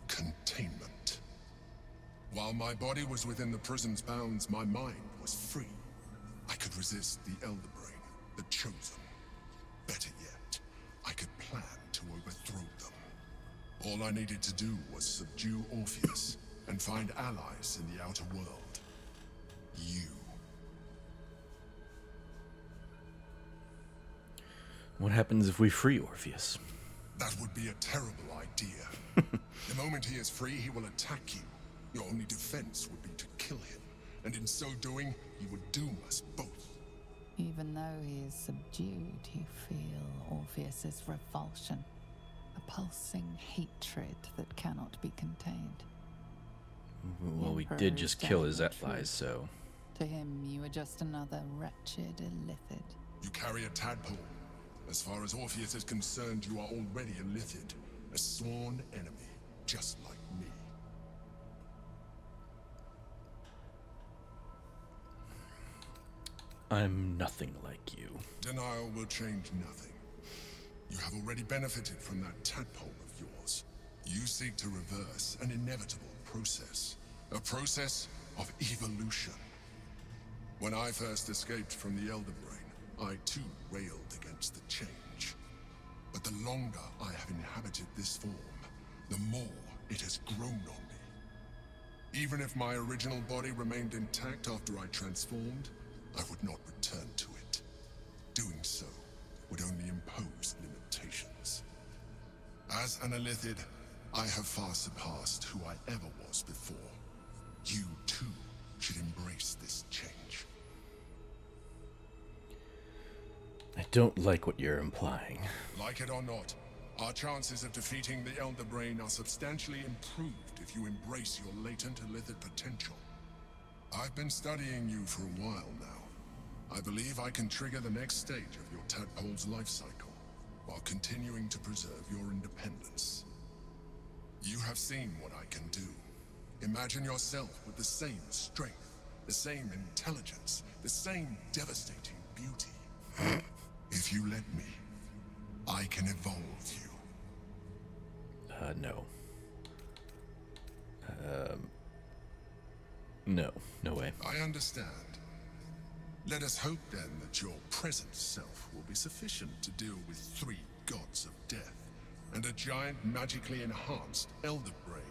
Containment. While my body was within the prism's bounds, my mind was free. I could resist the Elder Brain, the Chosen. Better yet, I could plan to overthrow them. All I needed to do was subdue Orpheus and find allies in the outer world. You. What happens if we free Orpheus? That would be a terrible idea. The moment he is free, he will attack you. Your only defense would be to kill him, and in so doing, he would doom us both. Even though he is subdued, you feel Orpheus's revulsion, a pulsing hatred that cannot be contained. Well, we did just kill his allies, so... To him, you are just another wretched illithid. You carry a tadpole. As far as Orpheus is concerned, you are already a Lithid, a sworn enemy, just like me. I'm nothing like you. Denial will change nothing. You have already benefited from that tadpole of yours. You seek to reverse an inevitable process. A process of evolution. When I first escaped from the Elder Brain, I too railed against the change. But the longer I have inhabited this form, the more it has grown on me. Even if my original body remained intact after I transformed, I would not return to it. Doing so would only impose limitations. As an Illithid, I have far surpassed who I ever was before. You too should embrace this change. I don't like what you're implying. Like it or not, our chances of defeating the Elder Brain are substantially improved if you embrace your latent Illithid potential. I've been studying you for a while now. I believe I can trigger the next stage of your tadpole's life cycle, while continuing to preserve your independence. You have seen what I can do. Imagine yourself with the same strength, the same intelligence, the same devastating beauty. If you let me, I can evolve you. No. No. No way. I understand. Let us hope then that your present self will be sufficient to deal with 3 gods of death and a giant magically enhanced Elder Brain.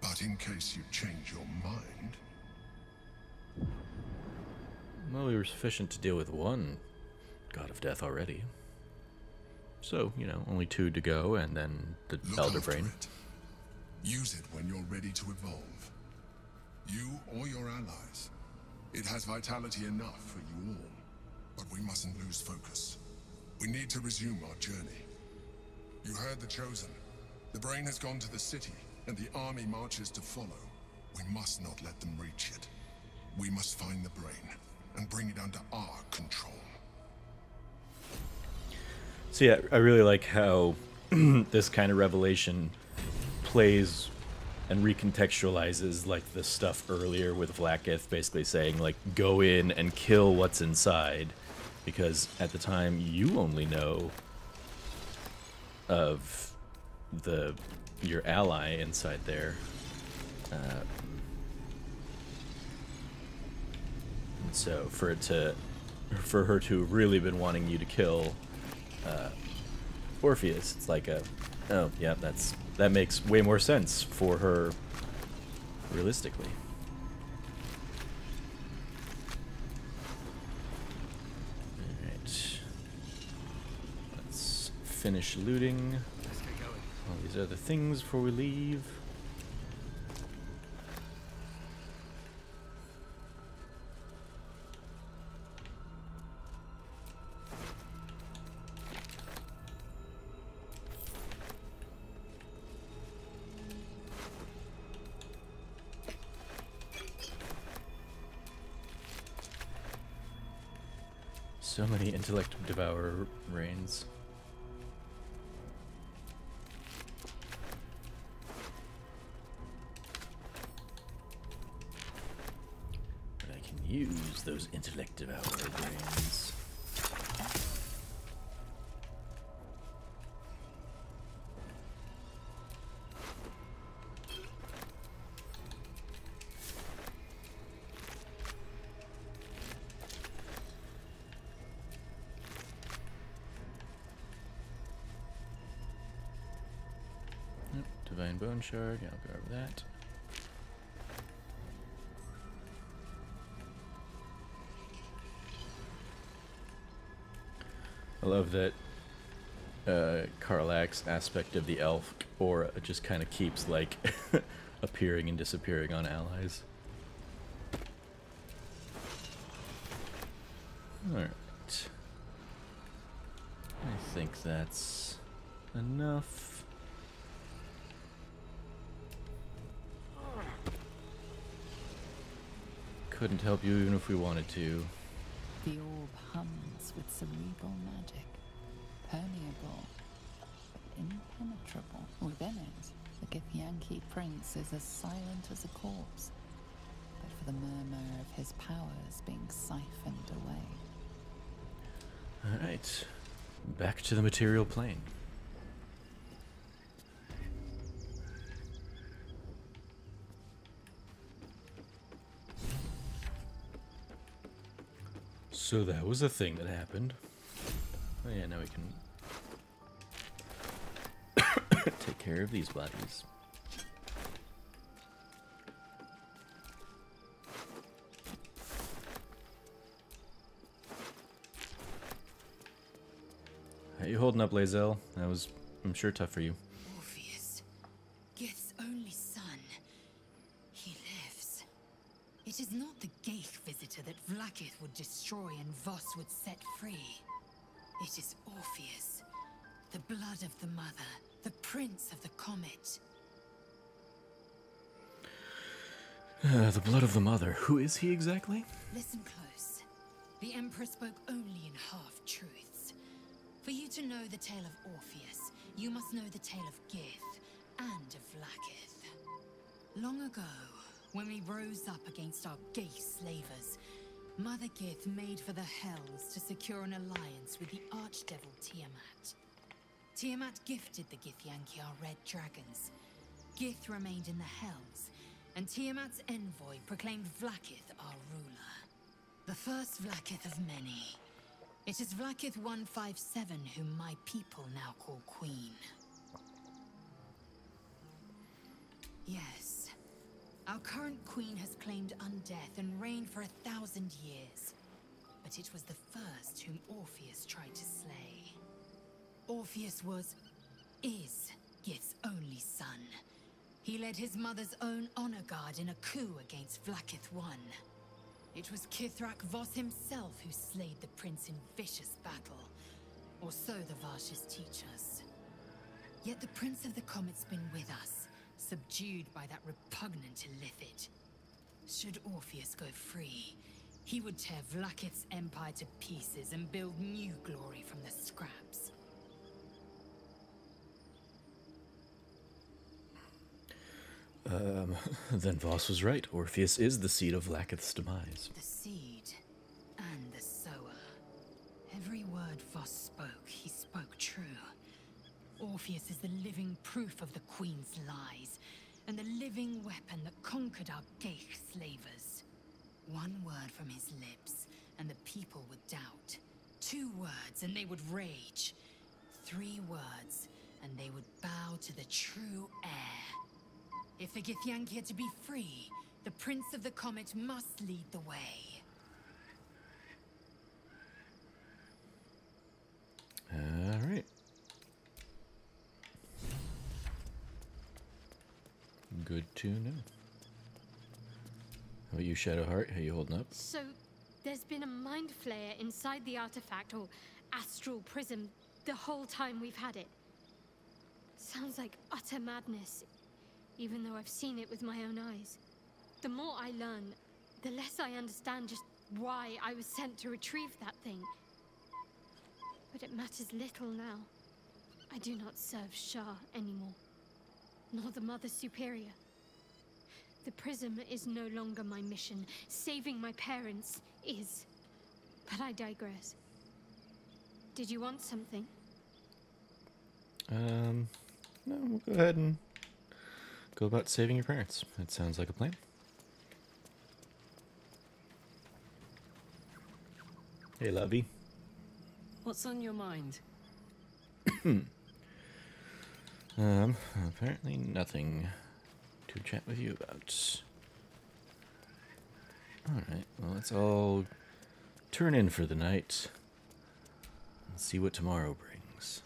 But in case you change your mind... Well, we were sufficient to deal with 1 god of death already. So, you know, only 2 to go, and then the Elder Brain. Use it when you're ready to evolve. You or your allies. It has vitality enough for you all. But we mustn't lose focus. We need to resume our journey. You heard the Chosen. The Brain has gone to the city, and the army marches to follow. We must not let them reach it. We must find the Brain, and bring it under our control. So yeah, I really like how this kind of revelation plays and recontextualizes like the stuff earlier with Vlaakith basically saying like go in and kill what's inside, because at the time you only know of your ally inside there. And so for her to have really been wanting you to kill Orpheus, it's like oh yeah, that makes way more sense for her realistically. Alright, let's finish looting all these other things before we leave. So many intellect devourer reigns. But I can Use those intellect devourer brains. Divine Bone Shard, yeah, I'll go over that. I love that Karlach's aspect of the elf aura just kind of keeps, like, appearing and disappearing on allies. Alright. I think that's enough. Couldn't help you even if we wanted to. The orb hums with cerebral magic, permeable, but impenetrable. Within it, the Githyanki prince is as silent as a corpse, but for the murmur of his powers being siphoned away. Alright, back to the material plane. So that was a thing that happened. Oh yeah, now we can take care of these bodies. How you holding up, Lae'zel? That was, I'm sure, tough for you. Orpheus, Gith's only son. He lives. It is not the Geich visitor that Vlaakith would destroy and Voss would set free. It is Orpheus, the blood of the mother, the prince of the comet. The blood of the mother. Who is he exactly? Listen close. The Emperor spoke only in half-truths. For you to know the tale of Orpheus, you must know the tale of Gith and of Vlaakith. Long ago, when we rose up against our Geich slavers, Mother Gith made for the Hells to secure an alliance with the archdevil Tiamat. Tiamat gifted the Githyanki our red dragons. Gith remained in the Hells, and Tiamat's envoy proclaimed Vlaakith our ruler. The first Vlaakith of many. It is Vlaakith 157 whom my people now call Queen. Yes. Our current queen has claimed undeath and reigned for 1,000 years. But it was the first whom Orpheus tried to slay. Orpheus is Gith's only son. He led his mother's own honor guard in a coup against Vlaakith I. It was Kithrak Voss himself who slayed the prince in vicious battle. Or so the Varshas teach us. Yet the Prince of the Comet's been with us, subdued by that repugnant illithid. Should Orpheus go free, he would tear Vlaakith's empire to pieces and build new glory from the scraps. Then Voss was right. Orpheus is the seed of Vlaakith's demise. The seed and the sower. Every word Voss spoke, he spoke true. Orpheus is the living proof of the Queen's lies, and the living weapon that conquered our Geich slavers. One word from his lips, and the people would doubt. 2 words, and they would rage. 3 words, and they would bow to the true heir. If the Githyanki are to be free, the Prince of the Comet must lead the way. Alright. Good to know. How about you, Shadowheart? How you holding up? So, there's been a mind flayer inside the artifact, or Astral Prism, the whole time we've had it. Sounds like utter madness, even though I've seen it with my own eyes. The more I learn, the less I understand just why I was sent to retrieve that thing. But it matters little now. I do not serve Shah anymore, nor the Mother Superior. The prism is no longer my mission. Saving my parents is. But I digress. Did you want something? No, we'll go ahead and go about saving your parents. That sounds like a plan. Hey, lovey. What's on your mind? Apparently nothing to chat with you about. Alright, well, let's all turn in for the night and see what tomorrow brings.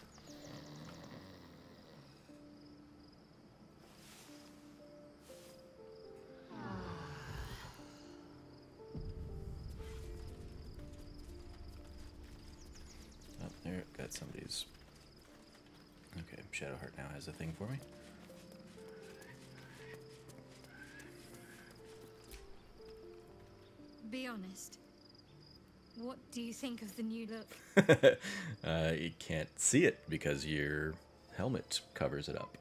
Oh, there, got somebody's. Okay, Shadowheart now has a thing for me. Be honest. What do you think of the new look? You can't see it because your helmet covers it up.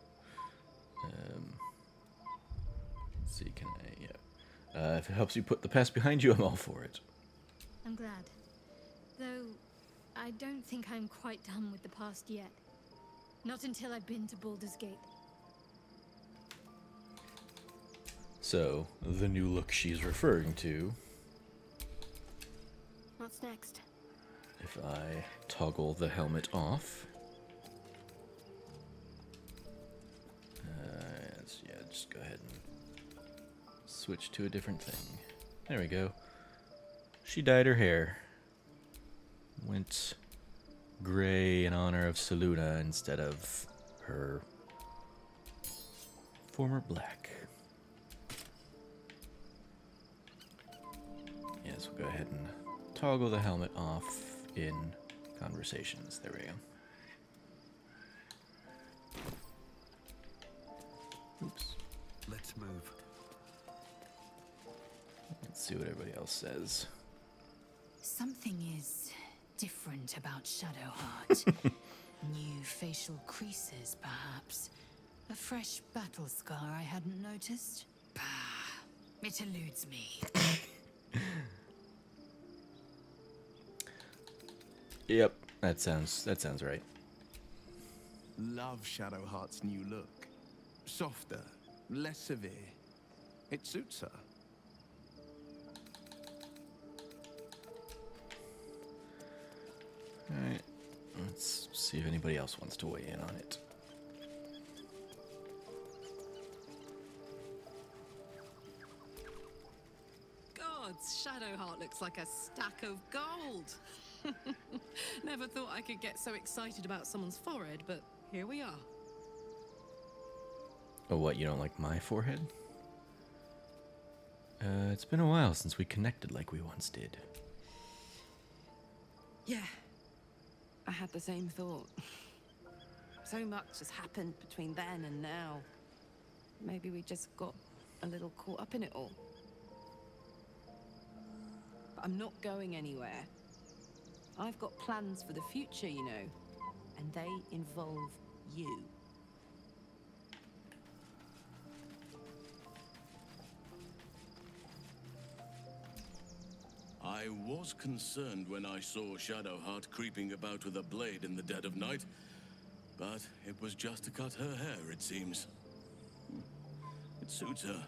Let's see, can I? Yeah. If it helps you put the past behind you, I'm all for it. I'm glad. Though, I don't think I'm quite done with the past yet. Not until I've been to Baldur's Gate. So, the new look she's referring to. What's next? If I toggle the helmet off. Yeah, just go ahead and switch to a different thing. There we go. She dyed her hair. Went gray in honor of Seluna instead of her former black. Yes, we'll go ahead and toggle the helmet off in conversations. There we go. Oops. Let's move. Let's see what everybody else says. Something is different about Shadowheart. New facial creases, perhaps. A fresh battle scar I hadn't noticed. Bah, it eludes me. Yep, that sounds right. Love Shadowheart's new look. Softer, less severe. It suits her. Alright, let's see if anybody else wants to weigh in on it. Gods, Shadowheart looks like a stack of gold. Never thought I could get so excited about someone's forehead, but here we are. Oh, what, you don't like my forehead? It's been a while since we connected like we once did. Yeah, I had the same thought. So much has happened between then and now. Maybe we just got a little caught up in it all. But I'm not going anywhere. I've got plans for the future, you know, and they involve you. I was concerned when I saw Shadowheart creeping about with a blade in the dead of night, but it was just to cut her hair, it seems. It suits her.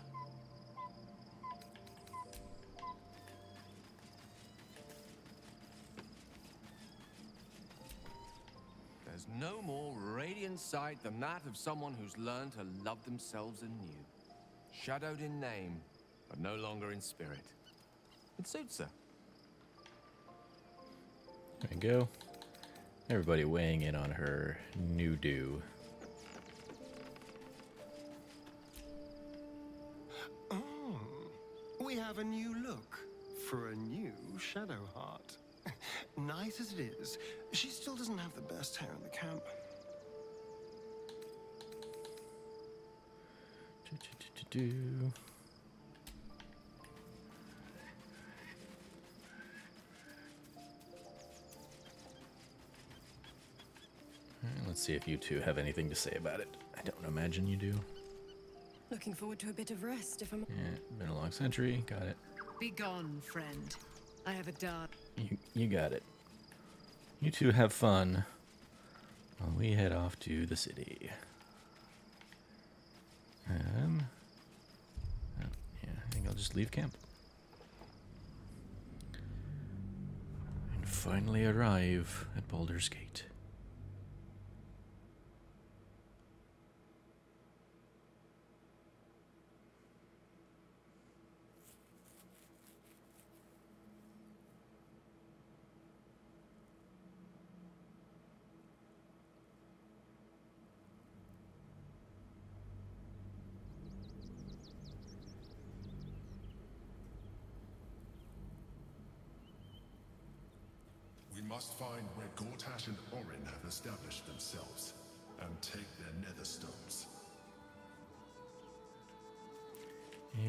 There's no more radiant sight than that of someone who's learned to love themselves anew. Shadowed in name, but no longer in spirit. It suits her. There we go. Everybody weighing in on her new do. Oh, we have a new look for a new Shadowheart. Nice as it is, she still doesn't have the best hair in the camp. Alright, let's see if you two have anything to say about it. I don't imagine you do. Looking forward to a bit of rest, if I'm... Yeah, been a long century. Got it. Be gone, friend. I have a dart. You got it. You two have fun while we head off to the city. Oh, yeah, I think I'll just leave camp. And finally arrive at Baldur's Gate. We must find where Gortash and Orin have established themselves, and take their nether stones.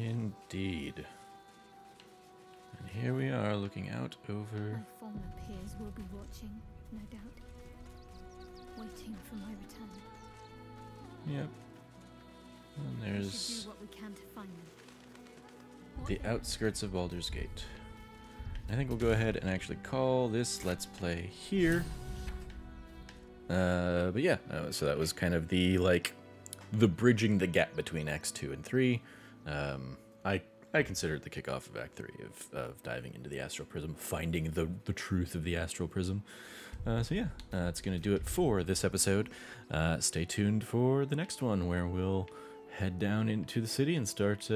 Indeed. And here we are looking out over... My former peers will be watching, no doubt. Waiting for my return. Yep. And We there's should do what we can to find them. the outskirts of Baldur's Gate. I think we'll go ahead and actually call this Let's Play here. But yeah, so that was kind of the, like, the bridging the gap between Acts 2 and 3. I consider it the kickoff of Act 3 of diving into the Astral Prism, finding the truth of the Astral Prism. So yeah, that's going to do it for this episode. Stay tuned for the next one, where we'll head down into the city and start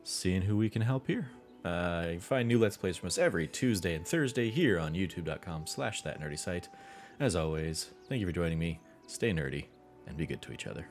seeing who we can help here. You can find new Let's Plays from us every Tuesday and Thursday here on youtube.com/thatnerdysite. As always, thank you for joining me. Stay nerdy and be good to each other.